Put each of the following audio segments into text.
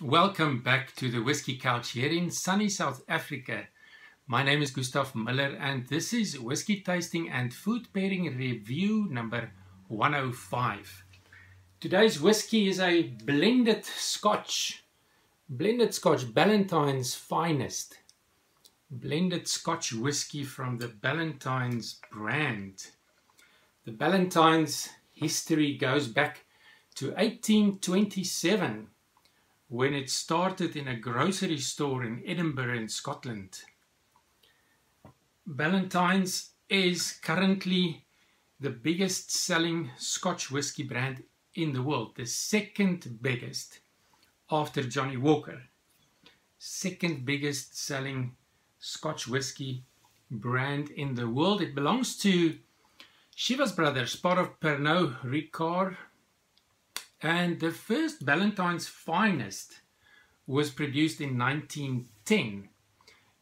Welcome back to the Whiskey Couch here in sunny South Africa. My name is GUSTAV MULLER and this is Whiskey Tasting and Food Pairing Review number 105. Today's whiskey is a blended Scotch. Ballantines Finest. Blended Scotch whiskey from the Ballantines brand. The Ballantines history goes back to 1827. When it started in a grocery store in Edinburgh in Scotland. Ballantines is currently the biggest selling Scotch whisky brand in the world, the second biggest after Johnny Walker. Second biggest selling Scotch whisky brand in the world. It belongs to Chivas Brothers, part of Pernod Ricard. And the first Ballantines Finest was produced in 1910,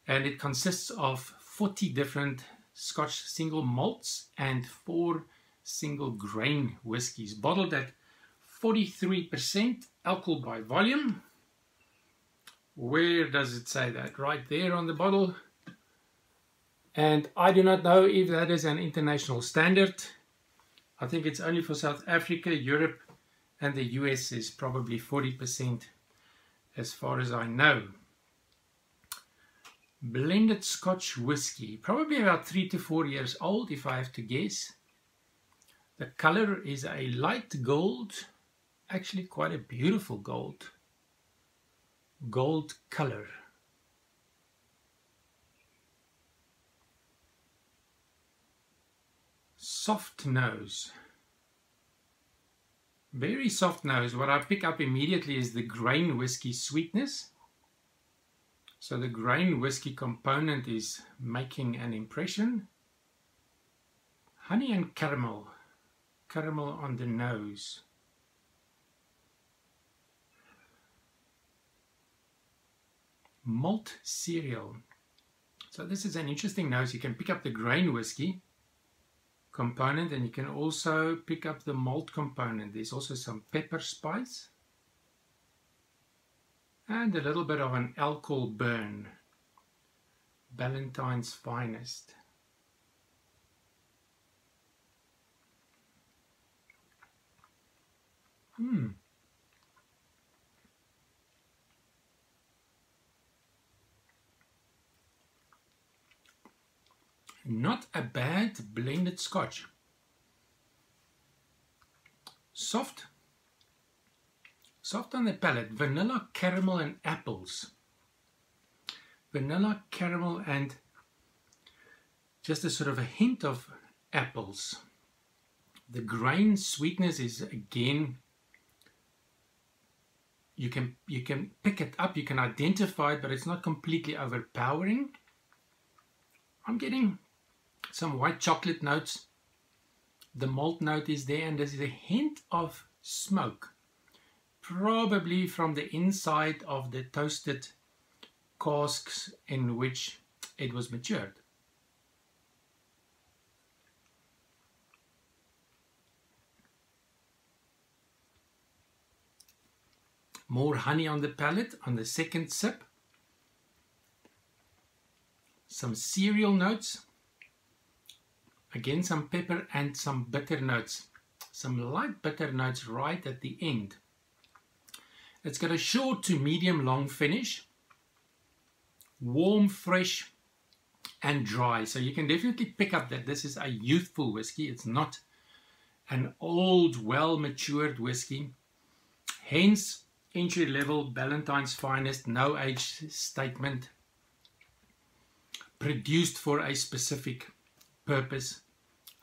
and it consists of 40 different Scotch single malts and 4 single grain whiskies, bottled at 43% alcohol by volume. Where does it say that? Right there on the bottle. And I do not know if that is an international standard. I think it's only for South Africa, Europe, and the US is probably 40% as far as I know. Blended Scotch whiskey, probably about 3 to 4 years old if I have to guess. The color is a light gold, actually quite a beautiful gold color. Soft nose. Very soft nose. What I pick up immediately is the grain whiskey sweetness. So the grain whiskey component is making an impression. Honey and caramel. Caramel on the nose. Malt cereal. So this is an interesting nose. You can pick up the grain whiskey component and you can also pick up the malt component. There's also some pepper spice and a little bit of an alcohol burn. Ballantines Finest. Not a bad blended Scotch. Soft on the palate. Vanilla, caramel and apples. Vanilla, caramel and just a sort of a hint of apples. The grain sweetness is again, you can pick it up, you can identify it, but it's not completely overpowering. I'm getting some white chocolate notes. The malt note is there and there's a hint of smoke, probably from the inside of the toasted casks in which it was matured. More honey on the palate on the second sip. Some cereal notes. Again, some pepper and some bitter notes. Some light bitter notes right at the end. It's got a short to medium long finish. Warm, fresh and dry. So you can definitely pick up that this is a youthful whiskey. It's not an old, well-matured whiskey. Hence, entry-level Ballantines Finest, no age statement. Produced for a specific purpose.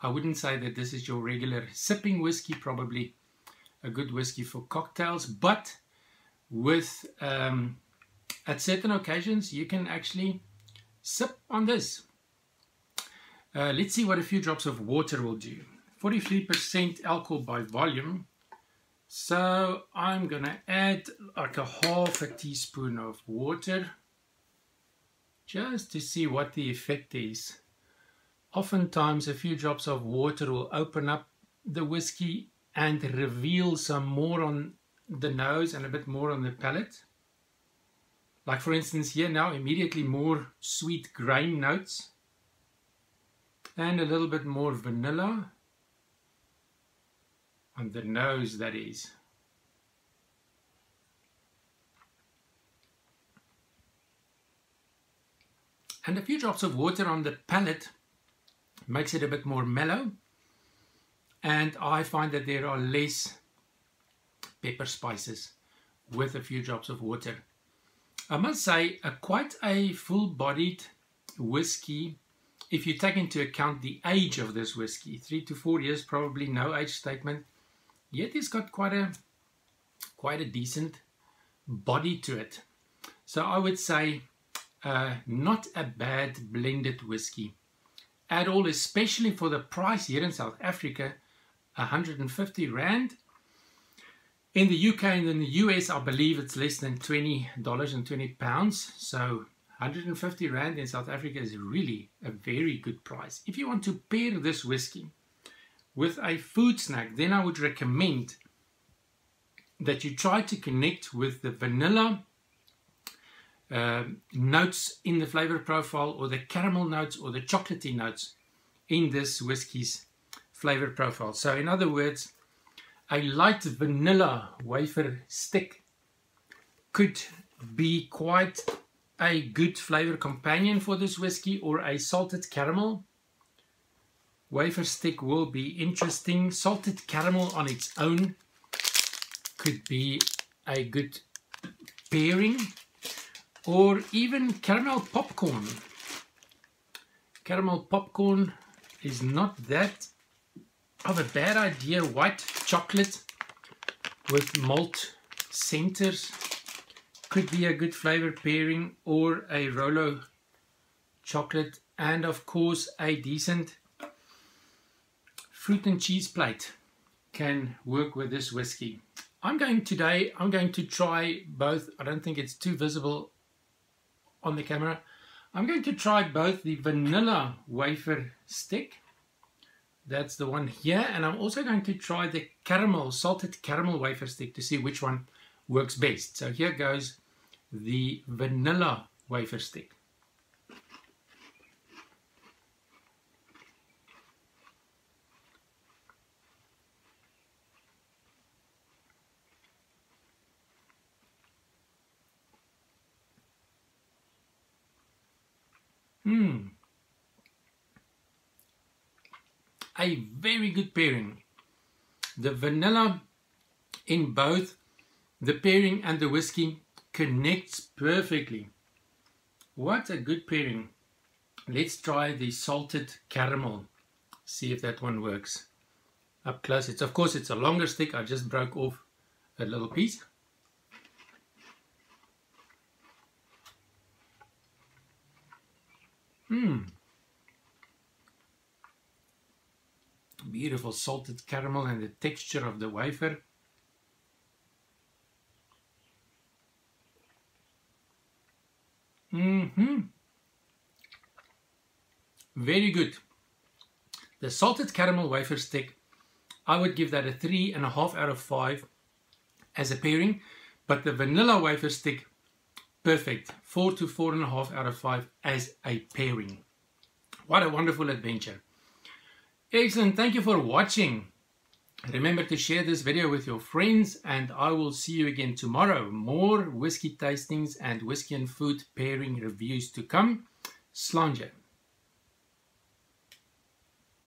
I wouldn't say that this is your regular sipping whiskey, probably a good whiskey for cocktails, but with at certain occasions you can actually sip on this. Let's see what a few drops of water will do. 43% alcohol by volume, so I'm gonna add like a half a teaspoon of water just to see what the effect is. Oftentimes a few drops of water will open up the whiskey and reveal some more on the nose and a bit more on the palate. Like for instance here now, immediately more sweet grain notes and a little bit more vanilla on the nose, that is. And a few drops of water on the palate makes it a bit more mellow, and I find that there are less pepper spices with a few drops of water. I must say, quite a full-bodied whiskey, if you take into account the age of this whiskey. 3 to 4 years, probably no age statement, yet it's got quite a decent body to it. So I would say not a bad blended whiskey at all, especially for the price here in South Africa, 150 Rand. In the UK and in the US, I believe it's less than $20.20. So 150 Rand in South Africa is really a very good price. If you want to pair this whiskey with a food snack, then I would recommend that you try to connect with the vanilla notes in the flavor profile, or the caramel notes or the chocolatey notes in this whiskey's flavor profile. So in other words, a light vanilla wafer stick could be quite a good flavor companion for this whiskey, or a salted caramel wafer stick will be interesting. Salted caramel on its own could be a good pairing, or even caramel popcorn. Caramel popcorn is not that of a bad idea. White chocolate with malt centers could be a good flavor pairing, or a Rolo chocolate, and of course a decent fruit and cheese plate can work with this whiskey. I'm going to try both. I don't think it's too visible on the camera. I'm going to try both the vanilla wafer stick, that's the one here, and I'm also going to try the caramel, salted caramel wafer stick to see which one works best. So here goes the vanilla wafer stick. A very good pairing. The vanilla in both the pairing and the whiskey connects perfectly. What a good pairing. Let's try the salted caramel, see if that one works. Up close, of course it's a longer stick. I just broke off a little piece. Beautiful salted caramel and the texture of the wafer. Very good. The salted caramel wafer stick, I would give that a 3.5 out of 5 as a pairing, but the vanilla wafer stick, perfect, 4 to 4.5 out of 5 as a pairing. What a wonderful adventure. Excellent, thank you for watching. Remember to share this video with your friends, and I will see you again tomorrow. More whiskey tastings and whiskey and food pairing reviews to come. Slàinte.